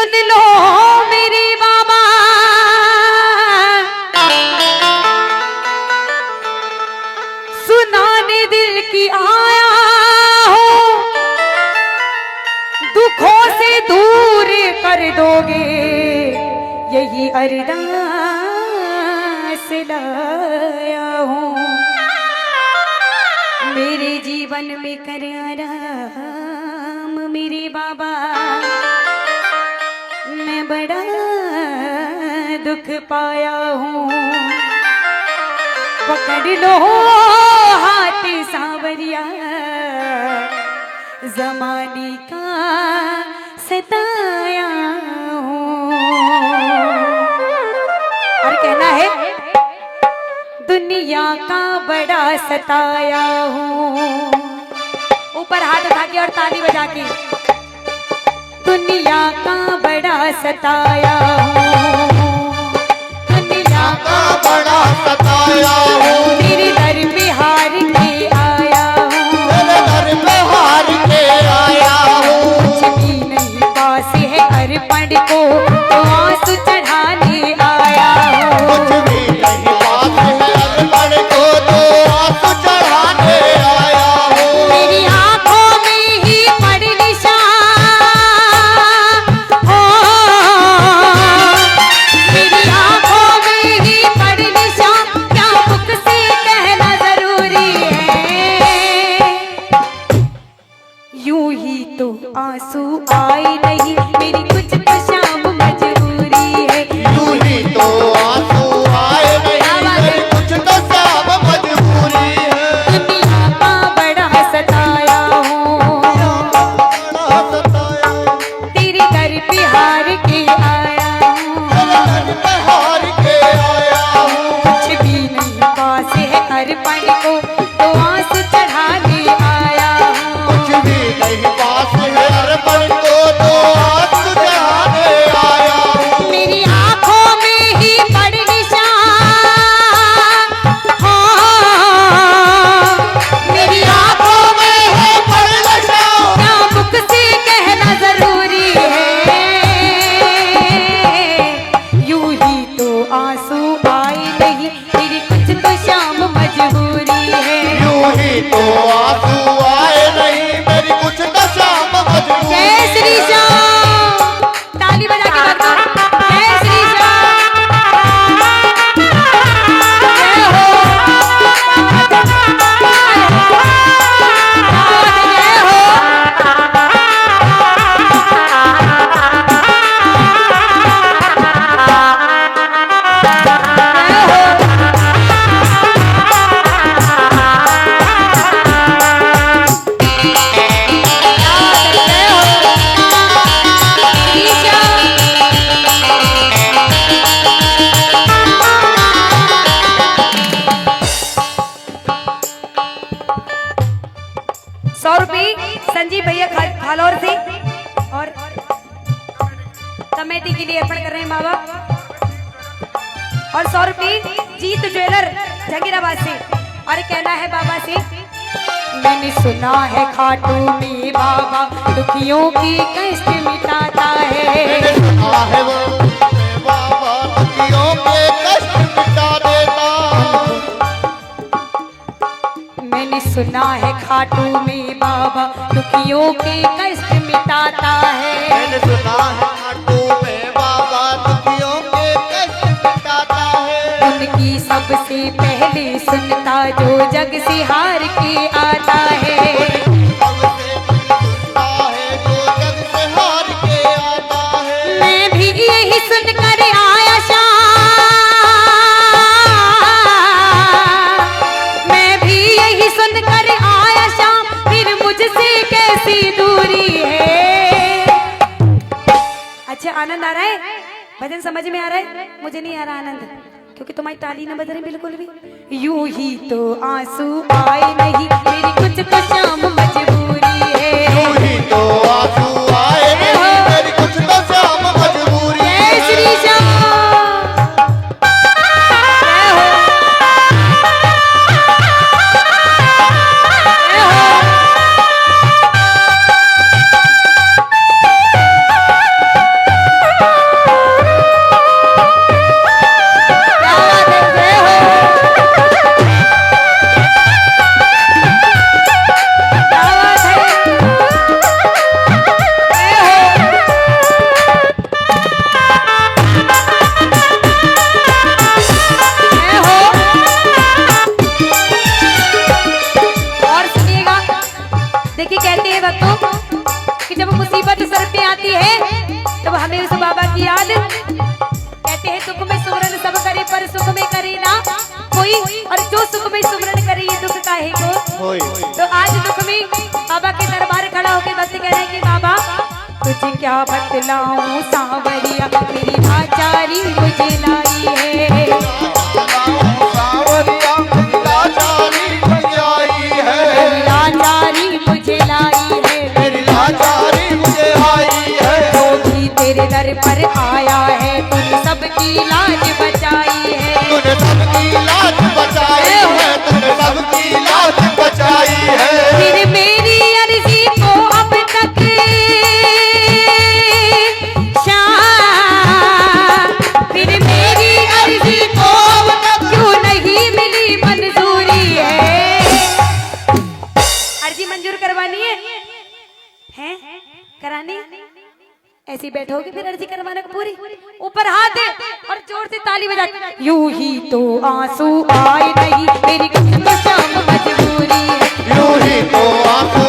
सुन लो मेरे बाबा, सुनाने दिल की आया हो, दुखों से दूर कर दोगे यही अरदास लाया हूँ। मेरे जीवन में कर आराम मेरे बाबा, मैं बड़ा दुख पाया हूँ। पकड़ लो हाथ सांवरिया, जमाने का सताया हूँ। और कहना है दुनिया का बड़ा सताया हूँ। ऊपर हाथ उठा के और ताली बजा के, दुनिया का बड़ा सताया हूँ, दुनिया का बड़ा सताया हूँ। मेरे दर पे हार के आया हूँ, तेरे दर पे हार के आया हूँ। कुछ भी नहीं पास है अर्पण को तो आंसू चढ़ाने आया हूँ। कुछ भी नहीं पास है अर्पण को तो आंसू चढ़ाने आया हूँ। मेरी आंखों में ही पड़ निशान हो, मेरी आंखों में ही पड़ निशान, क्या मुख से कहना जरूरी है। यूं ही तो आंसू आए नहीं, मेरी कुछ तो शाम मजबूरी है। यूं ही तो आंसू आए नहीं, मेरी कुछ तो शाम मजबूरी है। दुनिया का बड़ा सताया हूँ, बड़ा सताया हूँ। तेरे दर पे हार के आया हूँ। तेरे दर पे हार के आया हूँ। कुछ भी नहीं पास है अर्पण को तो आंसू चढ़ाने आया हूँ। कुछ भी नहीं पास है अर्पण को तो आंसू चढ़ाने आया हूँ। मेरी आंखों में ही पड़ निशान हो, मेरी आंखों में है पर नशा, क्या मुख से कहना जरूरी है। यूं ही तो आंसू आए नहीं, मेरी कुछ तो शाम मजबूरी है। यूं ही तो आंसू आए नहीं, मेरी कुछ तो शाम मजबूरी जय श्री है। श्याम, ताली बजा के बता, जय श्री श्याम, जय हो, जय हो। संजीव भैया खालौर से और कमेटी के लिए अर्पण कर रहे हैं बाबा। और 100 रुपये जीत ज्वेलर जहांगीराबाद से। और कहना है बाबा से, मैंने सुना है खाटू में बाबा दुखियों की कष्ट मिटाता है। मैंने सुना है वो बाबा दुखियों के कष्ट मिटा देता। मैंने सुना है खाटू में बाबा दुखियों के कष्ट मिटाता है। मैंने सुना है खाटू में बाबा दुखियों के कष्ट मिटाता है। उनकी सबसे पहले सुनता जो जग से हार के आता है। सबसे सुनता है जो जग से हार के आता है। मैं भी यही सुनकर आया शाम, मैं भी यही सुनकर आया शाम, फिर मुझसे कैसी दूरी है। अच्छा आनंद आ रहा है, भजन समझ में आ रहा है? मुझे नहीं आ रहा आनंद, क्योंकि तुम्हारी ताली ना बज रही बिल्कुल भी। यूं ही तो आंसू आए नहीं, मेरी कुछ तो शाम मजबूरी है। यूं ही तो आंसू आए नहीं, मेरी कुछ तो शाम मजबूरी जय है। श्री श्याम, जय हो, जय हो। होए। तो आज दुख में बाबा के दरबार खड़ा होकर भक्त कह रहे हैं कि बाबा तुझे क्या बतलाऊं सांवरिया, मेरी लाचारी मुझे लाई है। सांवरिया मेरी लाचारी मुझे आई है, मेरी लाचारी मुझे लाई है, मेरी लाचारी मुझे आई है। जो भी तेरे दर पर आया है तूने सबकी लाज बचाई है। तूने सबकी लाज बचाई है, तूने सबकी लाज बचाई है। फिर मेरी अर्जी को अब तक फिर मेरी अर्जी को अब तक क्यों नहीं मिली मंजूरी है। अर्जी मंजूर करवानी है, हैं? करानी? ऐसी बैठोगे फिर अर्जी करवाने को पूरी? ऊपर हाथ दे और जोर से ताली बजा। यूं ही तो आंसू आए नहीं मेरी कुछ तो शाम मजबूरी है। यूं ही तो आंसू